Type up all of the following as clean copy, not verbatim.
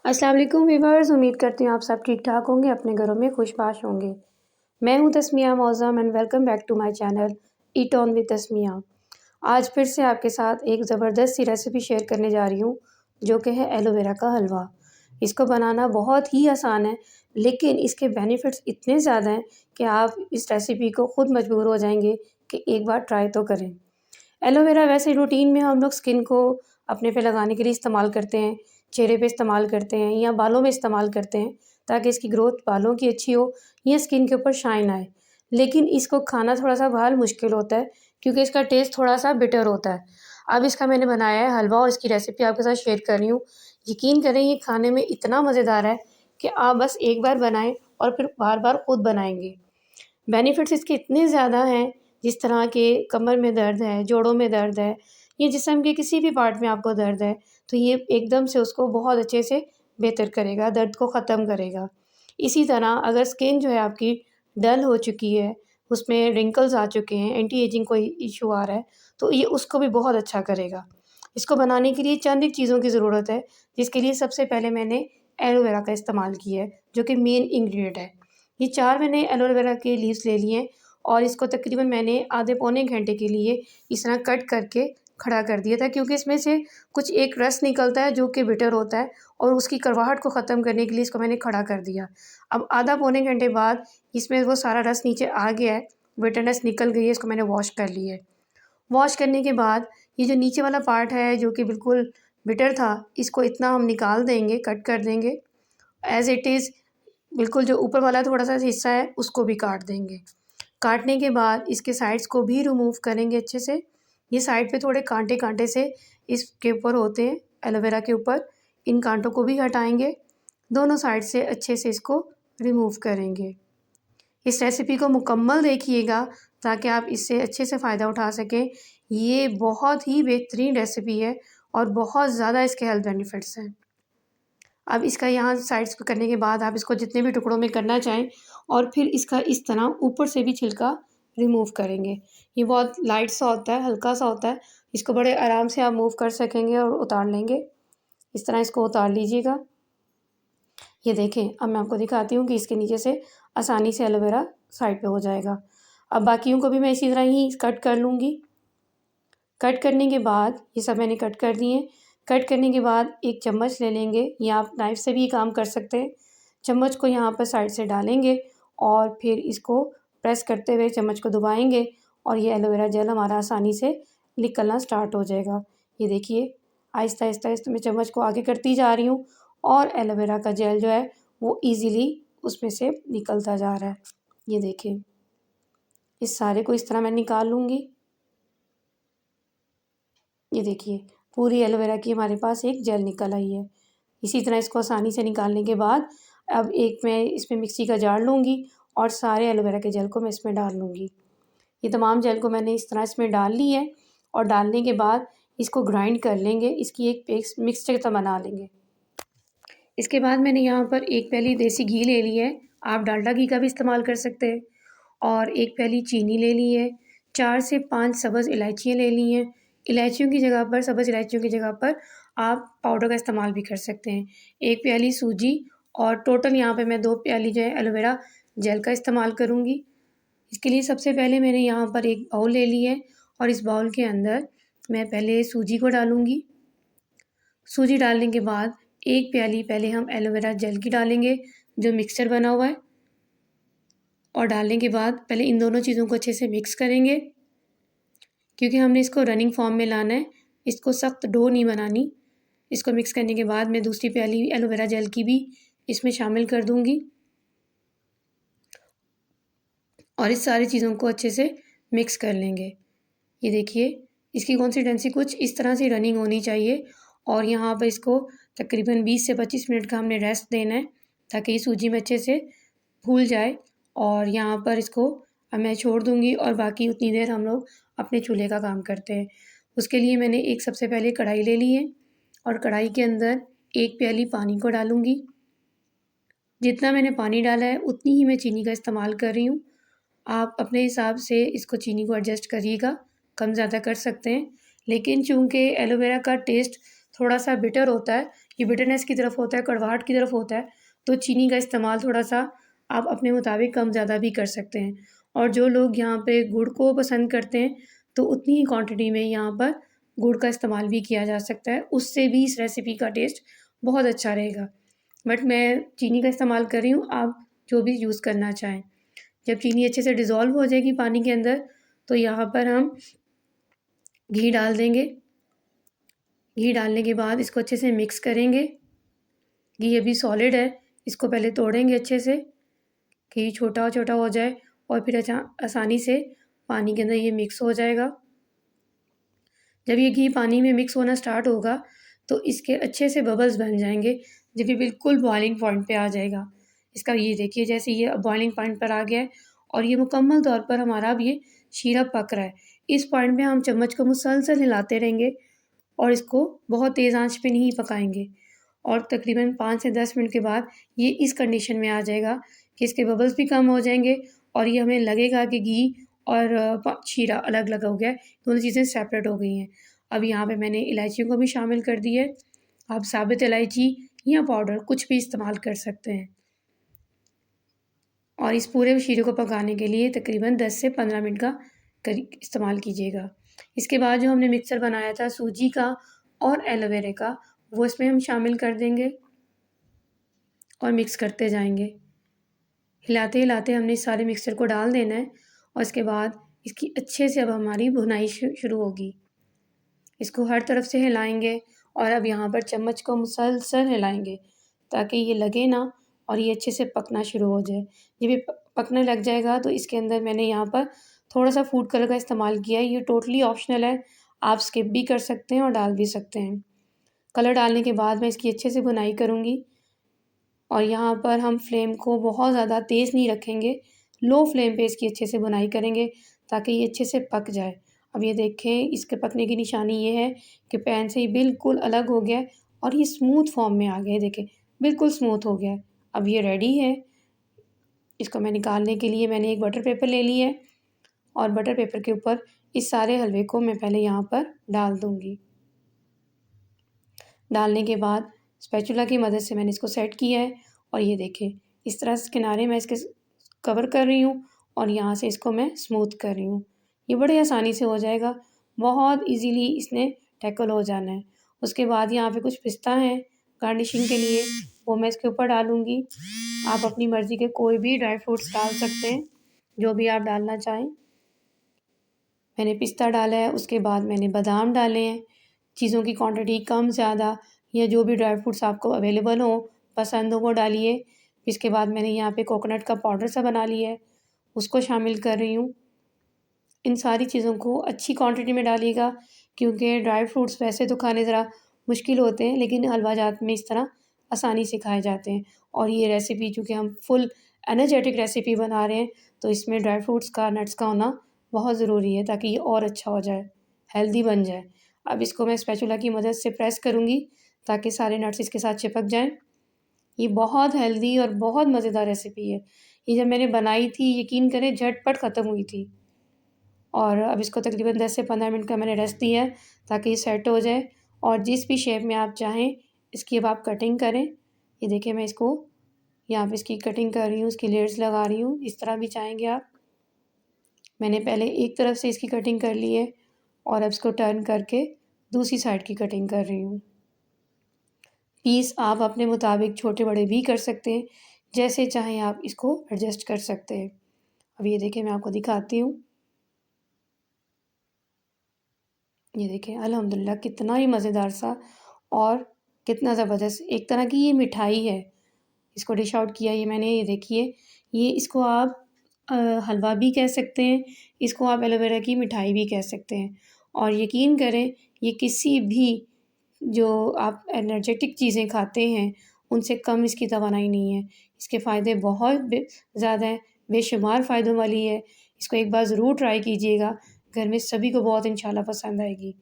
अस्सलाम वालेकुम वीवर्स, उम्मीद करती हूँ आप सब ठीक-ठाक होंगे, अपने घरों में खुशबाश होंगे। मैं हूँ Tasmia Mauzam and welcome back to my channel eat on with Tasmia. आज फिर से आपके साथ एक ज़बरदस्त सी रेसिपी शेयर करने जा रही हूँ, जो कि है एलोवेरा का हलवा। इसको बनाना बहुत ही आसान है, लेकिन इसके बेनिफिट्स इतने ज़्यादा हैं कि आप इस रेसिपी को खुद मजबूर हो जाएँगे कि एक बार ट्राई तो करें। एलोवेरा वैसे रूटीन में हम लोग स्किन को अपने पे लगाने के लिए इस्तेमाल करते हैं, चेहरे पे इस्तेमाल करते हैं या बालों में इस्तेमाल करते हैं ताकि इसकी ग्रोथ बालों की अच्छी हो या स्किन के ऊपर शाइन आए। लेकिन इसको खाना थोड़ा-सा बहरहाल मुश्किल होता है क्योंकि इसका टेस्ट थोड़ा-सा बिटर होता है। अब इसका मैंने बनाया है हलवा और इसकी रेसिपी आपके साथ शेयर कर रही हूँ। यकीन करें ये खाने में इतना मज़ेदार है कि आप बस एक बार बनाएँ और फिर बार-बार खुद बनाएँगे। बेनिफिट्स इसके इतने ज़्यादा हैं, जिस तरह के कमर में दर्द है, जोड़ों में दर्द है या जिस्म के किसी भी पार्ट में आपको दर्द है, तो ये एकदम से उसको बहुत अच्छे से बेहतर करेगा, दर्द को ख़त्म करेगा। इसी तरह अगर स्किन जो है आपकी डल हो चुकी है, उसमें रिंकल्स आ चुके हैं, एंटी एजिंग कोई इश्यू आ रहा है, तो ये उसको भी बहुत अच्छा करेगा। इसको बनाने के लिए चंद एक चीज़ों की ज़रूरत है, जिसके लिए सबसे पहले मैंने एलोवेरा का इस्तेमाल किया है, जो कि मेन इंग्रीडिएंट है। ये 4 मैंने एलोवेरा के लीव्स ले लिए हैं और इसको तकरीबन मैंने आधे पौने घंटे के लिए इस तरह कट करके खड़ा कर दिया था क्योंकि इसमें से कुछ एक रस निकलता है जो कि बिटर होता है और उसकी कड़वाहट को ख़त्म करने के लिए इसको मैंने खड़ा कर दिया। अब आधा पौने घंटे बाद इसमें वो सारा रस नीचे आ गया है, बिटरनेस निकल गई है, इसको मैंने वॉश कर लिया है। वॉश करने के बाद ये जो नीचे वाला पार्ट है जो कि बिल्कुल बिटर था, इसको इतना हम निकाल देंगे, कट कर देंगे एज़ इट इज़। बिल्कुल जो ऊपर वाला थोड़ा-सा हिस्सा है उसको भी काट देंगे। काटने के बाद इसके साइड्स को भी रिमूव करेंगे अच्छे से। ये साइड पे थोड़े काँटे-काँटे से इसके ऊपर होते हैं एलोवेरा के ऊपर, इन काँटों को भी हटाएँगे। दोनों साइड से अच्छे से इसको रिमूव करेंगे। इस रेसिपी को मुकम्मल देखिएगा ताकि आप इससे अच्छे से फ़ायदा उठा सकें। ये बहुत ही बेहतरीन रेसिपी है और बहुत ज़्यादा इसके हेल्थ बेनिफिट्स हैं। अब इसका यहाँ साइड्स को करने के बाद आप इसको जितने भी टुकड़ों में करना चाहें और फिर इसका इस तरह ऊपर से भी छिलका रिमूव करेंगे। ये बहुत लाइट सा होता है, हल्का सा होता है, इसको बड़े आराम से आप मूव कर सकेंगे और उतार लेंगे। इस तरह इसको उतार लीजिएगा। ये देखें, अब मैं आपको दिखाती हूँ कि इसके नीचे से आसानी से एलोवेरा साइड पे हो जाएगा। अब बाकियों को भी मैं इसी तरह ही कट कर लूँगी। कट करने के बाद ये सब मैंने कट कर दिए। कट करने के बाद एक चम्मच ले लेंगे या आप नाइफ़ से भी ये काम कर सकते हैं। चम्मच को यहाँ पर साइड से डालेंगे और फिर इसको प्रेस करते हुए चम्मच को दबाएँगे और ये एलोवेरा जेल हमारा आसानी से निकलना स्टार्ट हो जाएगा। ये देखिए, आहिस्ता-आहिस्ता मैं चम्मच को आगे करती जा रही हूँ और एलोवेरा का जेल जो है वो ईज़िली उसमें से निकलता जा रहा है। ये देखिए, इस सारे को इस तरह मैं निकाल लूँगी। ये देखिए, पूरी एलोवेरा की हमारे पास एक जेल निकल आई है। इसी तरह इसको आसानी से निकालने के बाद अब एक मैं इसमें मिक्सी का जार लूँगी और सारे एलोवेरा के जेल को मैं इसमें डाल लूँगी। ये तमाम जेल को मैंने इस तरह इसमें डाल ली है और डालने के बाद इसको ग्राइंड कर लेंगे, इसकी एक पेस्ट मिक्सचर सा बना लेंगे। इसके बाद मैंने यहाँ पर 1 प्याली देसी घी ले ली है, आप डालडा घी का भी इस्तेमाल कर सकते हैं और 1 प्याली चीनी ले ली है, 4 से 5 सब्ज़ इलायचियाँ ले ली हैं। इलायचियों की जगह पर सब्ज़ इलायचियों की जगह पर आप पाउडर का इस्तेमाल भी कर सकते हैं। 1 प्याली सूजी और टोटल यहाँ पे मैं 2 प्याली जो है एलोवेरा जेल का इस्तेमाल करूँगी। इसके लिए सबसे पहले मैंने यहाँ पर एक बाउल ले ली है और इस बाउल के अंदर मैं पहले सूजी को डालूँगी। सूजी डालने के बाद 1 प्याली पहले हम एलोवेरा जेल की डालेंगे, जो मिक्सचर बना हुआ है और डालने के बाद पहले इन दोनों चीज़ों को अच्छे से मिक्स करेंगे क्योंकि हमने इसको रनिंग फॉर्म में लाना है, इसको सख्त डो नहीं बनानी। इसको मिक्स करने के बाद मैं दूसरी प्याली एलोवेरा जेल की भी इसमें शामिल कर दूँगी और इस सारी चीज़ों को अच्छे से मिक्स कर लेंगे। ये देखिए, इसकी कंसिस्टेंसी कुछ इस तरह से रनिंग होनी चाहिए और यहाँ पर इसको तकरीबन 20 से 25 मिनट का हमने रेस्ट देना है ताकि ये सूजी में अच्छे से फूल जाए और यहाँ पर इसको अब मैं छोड़ दूँगी और बाकी उतनी देर हम लोग अपने चूल्हे का काम करते हैं। उसके लिए मैंने एक सबसे पहले कढ़ाई ले ली है और कढ़ाई के अंदर 1 प्याली पानी को डालूँगी। जितना मैंने पानी डाला है उतनी ही मैं चीनी का इस्तेमाल कर रही हूँ। आप अपने हिसाब से इसको चीनी को एडजस्ट करिएगा, कम ज़्यादा कर सकते हैं। लेकिन चूँकि एलोवेरा का टेस्ट थोड़ा-सा बिटर होता है, ये बिटरनेस की तरफ होता है, कड़वाहट की तरफ होता है, तो चीनी का इस्तेमाल थोड़ा-सा आप अपने मुताबिक कम ज़्यादा भी कर सकते हैं। और जो लोग यहाँ पे गुड़ को पसंद करते हैं, तो उतनी ही क्वांटिटी में यहाँ पर गुड़ का इस्तेमाल भी किया जा सकता है, उससे भी इस रेसिपी का टेस्ट बहुत अच्छा रहेगा। बट मैं चीनी का इस्तेमाल कर रही हूँ, आप जो भी यूज़ करना चाहें। जब चीनी अच्छे से डिज़ोल्व हो जाएगी पानी के अंदर, तो यहाँ पर हम घी डाल देंगे। घी डालने के बाद इसको अच्छे से मिक्स करेंगे। घी अभी सॉलिड है, इसको पहले तोड़ेंगे अच्छे से, घी छोटा-छोटा हो जाए और फिर आसानी से पानी के अंदर ये मिक्स हो जाएगा। जब ये घी पानी में मिक्स होना स्टार्ट होगा, तो इसके अच्छे से बबल्स बन जाएँगे, जब ये बिल्कुल बॉइलिंग पॉइंट पे आ जाएगा। इसका ये देखिए जैसे ये अब बॉइलिंग पॉइंट पर आ गया है और ये मुकम्मल तौर पर हमारा अब ये शीरा पक रहा है। इस पॉइंट पे हम चम्मच को मुसलसल हिलाते रहेंगे और इसको बहुत तेज़ आँच पे नहीं पकाएँगे और तकरीबन 5 से 10 मिनट के बाद ये इस कंडीशन में आ जाएगा कि इसके बबल्स भी कम हो जाएँगे और ये हमें लगेगा कि घी और शीरा अलग-अलग हो गया है, दोनों चीज़ें सेपरेट हो गई हैं। अब यहाँ पे मैंने इलायचियों को भी शामिल कर दिया है। आप साबित इलायची या पाउडर कुछ भी इस्तेमाल कर सकते हैं और इस पूरे शीरे को पकाने के लिए तकरीबन 10 से 15 मिनट का इस्तेमाल कीजिएगा। इसके बाद जो हमने मिक्सर बनाया था सूजी का और एलोवेरा का, वो इसमें हम शामिल कर देंगे और मिक्स करते जाएँगे। हिलाते-हिलाते हमने इस सारे मिक्सचर को डाल देना है और इसके बाद इसकी अच्छे से अब हमारी भुनाई शुरू होगी। इसको हर तरफ से हिलाएँगे और अब यहाँ पर चम्मच को मुसलसल हिलाएँगे ताकि ये लगे ना और ये अच्छे से पकना शुरू हो जाए। जब ये पकने लग जाएगा तो इसके अंदर मैंने यहाँ पर थोड़ा-सा फूड कलर का इस्तेमाल किया है। ये टोटली ऑप्शनल है, आप स्किप भी कर सकते हैं और डाल भी सकते हैं। कलर डालने के बाद मैं इसकी अच्छे से भुनाई करूँगी और यहाँ पर हम फ्लेम को बहुत ज़्यादा तेज़ नहीं रखेंगे, लो फ्लेम पे इसकी अच्छे से भुनाई करेंगे ताकि ये अच्छे से पक जाए। अब ये देखें इसके पकने की निशानी ये है कि पैन से ये बिल्कुल अलग हो गया है और ये स्मूथ फॉर्म में आ गया है, देखें बिल्कुल स्मूथ हो गया है। अब ये रेडी है, इसको मैं निकालने के लिए मैंने एक बटर पेपर ले लिया है और बटर पेपर के ऊपर इस सारे हलवे को मैं पहले यहाँ पर डाल दूँगी। डालने के बाद स्पैचुला की मदद से मैंने इसको सेट किया है और ये देखें इस तरह से किनारे मैं इसके कवर कर रही हूँ और यहाँ से इसको मैं स्मूथ कर रही हूँ। ये बड़े आसानी से हो जाएगा, बहुत ईज़िली इसने टैकल हो जाना है। उसके बाद यहाँ पे कुछ पिस्ता है गार्निशिंग के लिए, वो मैं इसके ऊपर डालूँगी। आप अपनी मर्ज़ी के कोई भी ड्राई फ्रूट्स डाल सकते हैं, जो भी आप डालना चाहें। मैंने पिस्ता डाला है, उसके बाद मैंने बादाम डाले हैं। चीज़ों की क्वांटिटी कम ज़्यादा या जो भी ड्राई फ्रूट्स आपको अवेलेबल हो, पसंद हो वो डालिए। इसके बाद मैंने यहाँ पे कोकोनट का पाउडर सा बना लिया है, उसको शामिल कर रही हूँ। इन सारी चीज़ों को अच्छी क्वांटिटी में डालिएगा क्योंकि ड्राई फ्रूट्स वैसे तो खाने ज़रा मुश्किल होते हैं, लेकिन हलवा जात में इस तरह आसानी से खाए जाते हैं। और ये रेसिपी चूँकि हम फुल एनर्जेटिक रेसिपी बना रहे हैं, तो इसमें ड्राई फ्रूट्स का, नट्स का होना बहुत ज़रूरी है ताकि ये और अच्छा हो जाए, हेल्दी बन जाए। अब इसको मैं स्पैचुला की मदद से प्रेस करूँगी ताकि सारे नट्स इसके साथ चिपक जाएँ। ये बहुत हेल्दी और बहुत मज़ेदार रेसिपी है। ये जब मैंने बनाई थी, यकीन करें झटपट ख़त्म हुई थी। और अब इसको तकरीबन 10 से 15 मिनट का मैंने रेस्ट दिया है ताकि ये सेट हो जाए और जिस भी शेप में आप चाहें, इसकी अब आप कटिंग करें। ये देखिए मैं इसको यहाँ पे इसकी कटिंग कर रही हूँ, इसकी लेयर्स लगा रही हूँ, इस तरह भी चाहेंगे आप। मैंने पहले एक तरफ से इसकी कटिंग कर ली है और अब इसको टर्न करके दूसरी साइड की कटिंग कर रही हूँ। पीस आप अपने मुताबिक छोटे-बड़े भी कर सकते हैं, जैसे चाहें आप इसको एडजस्ट कर सकते हैं। अब ये देखिए मैं आपको दिखाती हूँ। ये देखिए अल्हम्दुलिल्लाह कितना ही मज़ेदार सा और कितना ज़बरदस्त एक तरह की ये मिठाई है। इसको डिश आउट किया ये मैंने, ये देखिए ये इसको आप हलवा भी कह सकते हैं, इसको आप एलोवेरा की मिठाई भी कह सकते हैं। और यकीन करें ये किसी भी जो आप एनर्जेटिक चीज़ें खाते हैं, उनसे कम इसकी तवानाई नहीं है। इसके फ़ायदे बहुत ज़्यादा हैं, बेशुमार फ़ायदों वाली है। इसको एक बार ज़रूर ट्राई कीजिएगा, घर में सभी को बहुत इंशाल्लाह पसंद आएगी।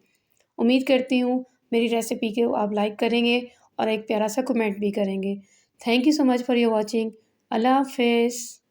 उम्मीद करती हूँ मेरी रेसिपी को आप लाइक करेंगे और एक प्यारा सा कमेंट भी करेंगे। Thank you so much for your watching. अल्लाह हाफ़िज़।